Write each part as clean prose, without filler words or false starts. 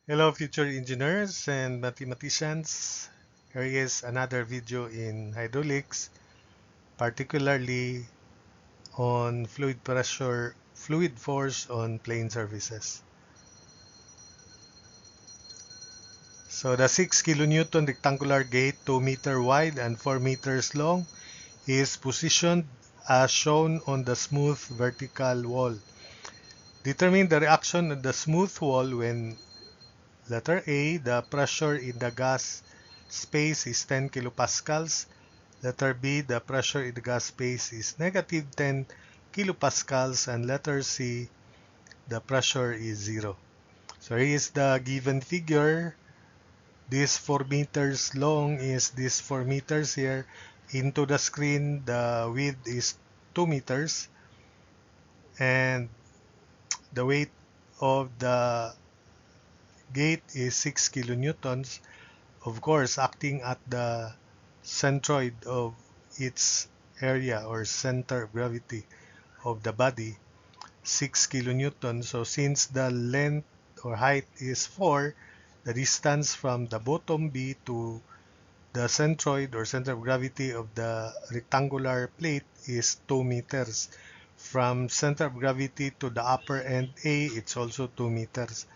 Hello future engineers and mathematicians. Here is another video in hydraulics, particularly on fluid pressure, fluid force on plane surfaces. So the 6 kilonewton rectangular gate, 2 meter wide and 4 meters long, is positioned as shown on the smooth vertical wall. Determine the reaction of the smooth wall when letter A, the pressure in the gas space is 10 kilopascals. Letter B, the pressure in the gas space is negative 10 kilopascals. And letter C, the pressure is 0. So here is the given figure. This 4 meters long is this 4 meters here. Into the screen, the width is 2 meters. And the weight of the gate is 6 kilonewtons. Of course, acting at the centroid of its area or center of gravity of the body, 6 kilonewtons. So since the length or height is 4, the distance from the bottom B to the centroid or center of gravity of the rectangular plate is 2 meters. From center of gravity to the upper end A, it's also 2 meters.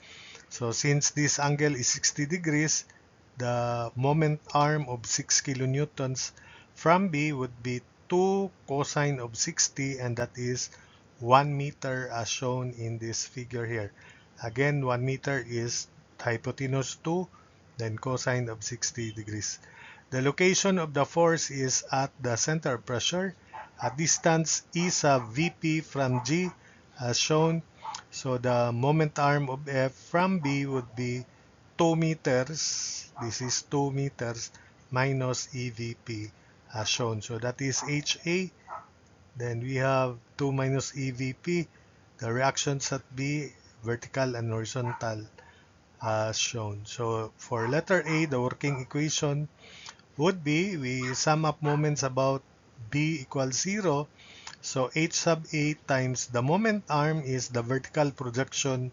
So since this angle is 60 degrees, the moment arm of 6 kilonewtons from B would be 2 cosine of 60, and that is 1 meter as shown in this figure here. Again, 1 meter is hypotenuse 2, then cosine of 60 degrees. The location of the force is at the center of pressure. A distance E sub Vp from G as shown. So the moment arm of F from B would be 2 meters. This is 2 meters minus EVP as shown. So that is HA. Then we have 2 minus EVP. The reactions at B, vertical and horizontal as shown. So for letter A, the working equation would be, we sum up moments about B equals 0. So H sub A times the moment arm is the vertical projection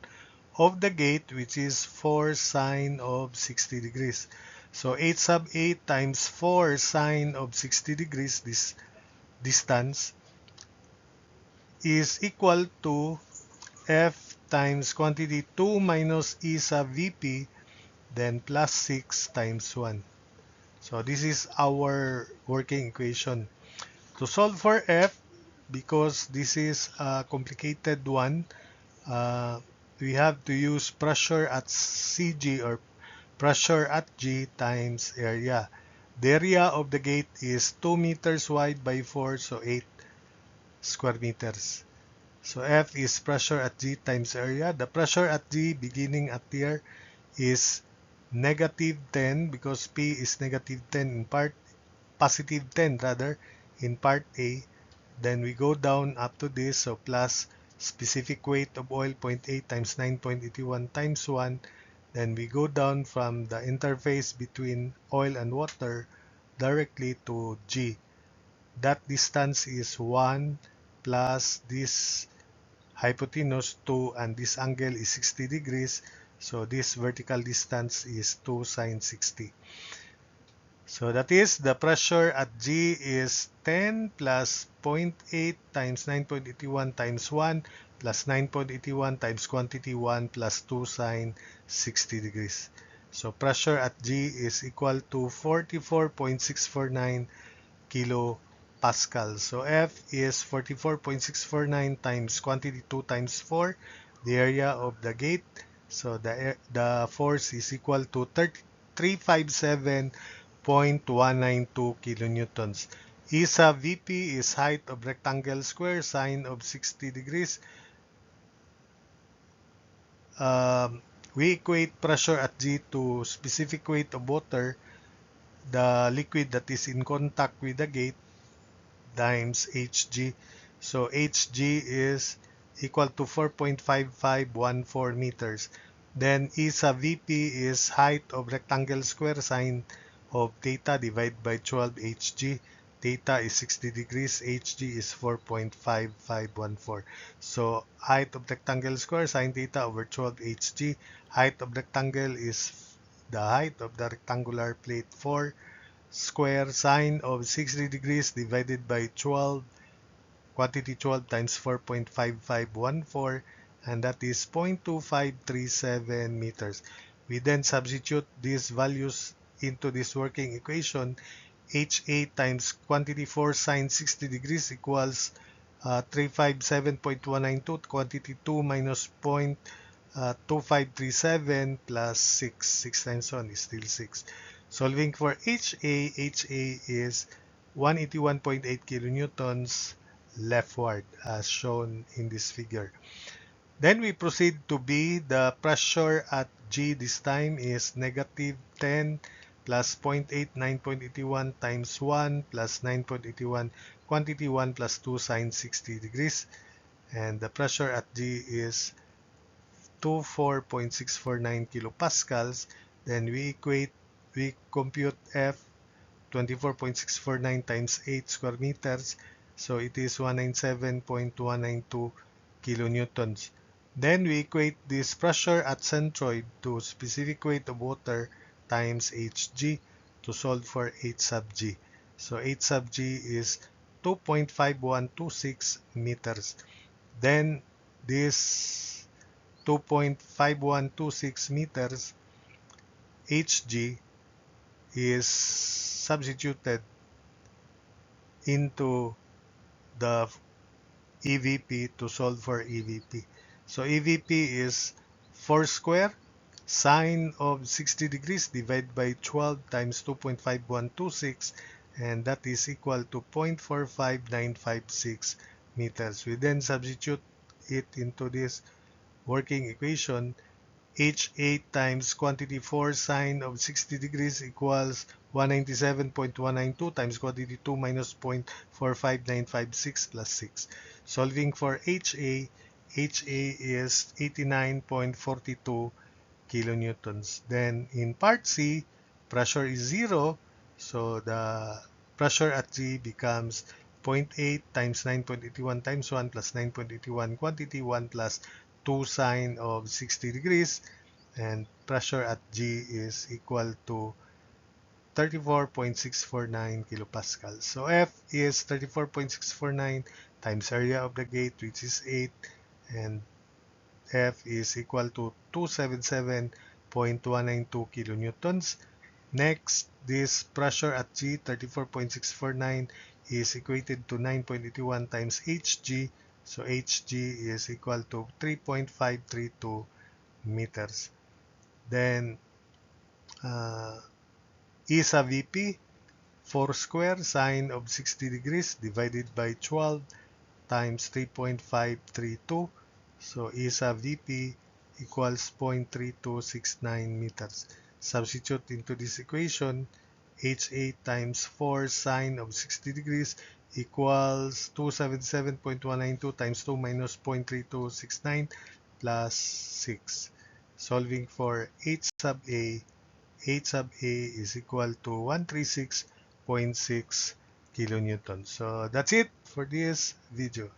of the gate, which is 4 sine of 60 degrees. So H sub A times 4 sine of 60 degrees, this distance, is equal to F times quantity 2 minus E sub Vp, then plus 6 times 1. So this is our working equation. To solve for F, because this is a complicated one, we have to use pressure at CG or pressure at G times area. The area of the gate is 2 meters wide by 4, so 8 square meters. So F is pressure at G times area. The pressure at G beginning at here is negative 10 because P is negative 10 in part, positive 10 rather, in part A. Then we go down up to this, so plus specific weight of oil 0.8 times 9.81 times 1. Then we go down from the interface between oil and water directly to G. That distance is 1 plus this hypotenuse 2, and this angle is 60 degrees. So this vertical distance is 2 sine 60. So that is, the pressure at G is 10 plus 0.8 times 9.81 times 1 plus 9.81 times quantity 1 plus 2 sine 60 degrees. So pressure at G is equal to 44.649 kilopascal. So F is 44.649 times quantity 2 times 4, the area of the gate. So the force is equal to 357.192 kilonewtons. E sub Vp is height of rectangle square, sine of 60 degrees. We equate pressure at G to specific weight of water, the liquid that is in contact with the gate, times Hg. So Hg is equal to 4.5514 meters. Then E sub Vp is height of rectangle square, sine of theta divided by 12 Hg. theta is 60 degrees, Hg is 4.5514. So height of rectangle square sine theta over 12 Hg. Height of rectangle is the height of the rectangular plate 4 square sine of 60 degrees divided by 12, quantity 12 times 4.5514, and that is 0.2537 meters. We then substitute these values into this working equation. HA times quantity 4 sine 60 degrees equals 357.192, quantity 2 minus 0.2537 plus 6. 6 times 1 is still 6. Solving for HA, HA is 181.8 kilonewtons leftward as shown in this figure. Then we proceed to B. The pressure at G this time is negative 10 plus 0.8, 9.81 times 1 plus 9.81, quantity 1 plus 2 sine 60 degrees. And the pressure at G is 24.649 kilopascals. Then we compute F 24.649 times 8 square meters. So it is 197.192 kilonewtons. Then we equate this pressure at centroid to specific weight of water times Hg to solve for H sub G. So H sub G is 2.5126 meters. Then this 2.5126 meters Hg is substituted into the EVP to solve for EVP. So EVP is 4 square sine of 60 degrees divided by 12 times 2.5126, and that is equal to 0.45956 meters. We then substitute it into this working equation. H8 times quantity 4 sine of 60 degrees equals 197.192 times quantity 2 minus 0.45956 plus 6. Solving for HA, HA is 89.42 kilonewtons. Then in part C, pressure is 0, so the pressure at G becomes 0.8 times 9.81 times 1 plus 9.81 quantity 1 plus 2 sine of 60 degrees, and pressure at G is equal to 34.649 kilopascals. So F is 34.649 times area of the gate, which is 8, and F is equal to 277.192 kilonewtons. Next, this pressure at G, 34.649, is equated to 9.81 times Hg. So Hg is equal to 3.532 meters. Then E sub VP, 4 square sine of 60 degrees divided by 12 times 3.532. So E sub VP equals 0.3269 meters. Substitute into this equation. H8 times 4 sine of 60 degrees equals 277.192 times 2 minus 0.3269 plus 6. Solving for H sub A, H sub A is equal to 136.6 kilonewtons. So that's it for this video.